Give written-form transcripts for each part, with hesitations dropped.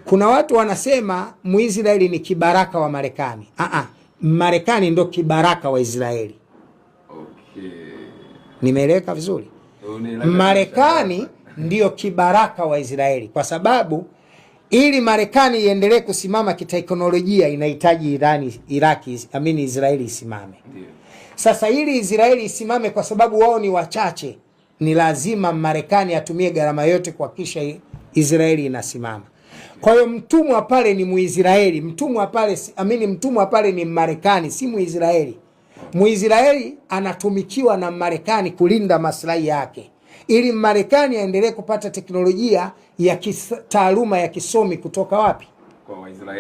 Kuna watu wanasema Muisraeli ni kibaraka wa Marekani. Marekani ndo kibaraka wa Israeli. Okay. Nimeeleweka vizuri? Marekani ndio kibaraka wa Israeli, kwa sababu ili Marekani iendelee kusimama kiteknolojia inahitaji Israeli isimame. Sasa ili Israeli isimame, kwa sababu wao ni wachache, ni lazima Marekani atumie gharama yote kuhakikisha Israeli inasimama. Kwa hiyo mtumwa pale ni Muisraeli, mtumwa pale ni Marekani, si Muisraeli. Muisraeli anatumikiwa na Marekani kulinda maslahi yake, ili Marekani aendelee kupata teknolojia ya taaluma ya kisomi kutoka wapi?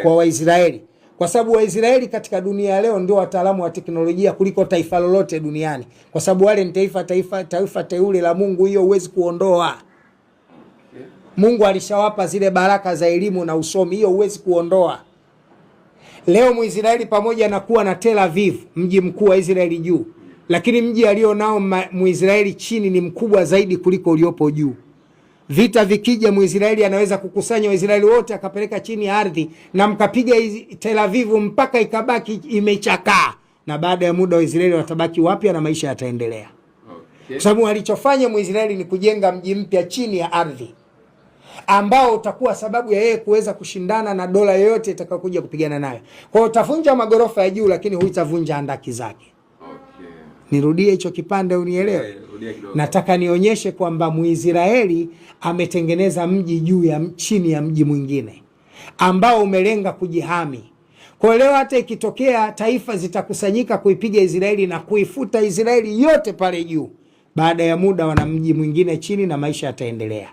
Kwa Waisraeli. Kwa sababu Waisraeli katika dunia ya leo ndio wataalamu wa teknolojia kuliko taifa lolote duniani, kwa sababu wale ni taifa teule la Mungu. Hiyo huwezi kuondoa. Mungu alishawapa zile baraka za elimu na usomi, hiyo huwezi kuondoa. Leo Muisraeli pamoja na kuwa na Tel Aviv, mji mkuu wa Israeli juu, lakini mji alio nao Muisraeli chini ni mkubwa zaidi kuliko uliopo juu. Vita vikija, Muisraeli anaweza kukusanya Waisraeli wote akapeleka chini ya ardhi na mkapiga Tel Aviv mpaka ikabaki imechakaa, na baada ya muda Waisraeli watabaki wapya na maisha yataendelea. Kwa sababu alichofanya Muisraeli ni kujenga mji mpya chini ya ardhi, ambao utakuwa sababu ya yeye kuweza kushindana na dola yoyote itakayokuja kupigana nayo. Kwa hiyo utavunja magorofa ya juu, lakini huitavunja andaki zake. Okay. Nirudie hicho kipande unielewe. Nataka nionyeshe kwamba Muisraeli ametengeneza mji chini ya mji mwingine ambao umelenga kujihami. Kwa leo hata ikitokea taifa zitakusanyika kuipiga Israeli na kuifuta Israeli yote pale juu, baada ya muda wana mji mwingine chini na maisha yataendelea.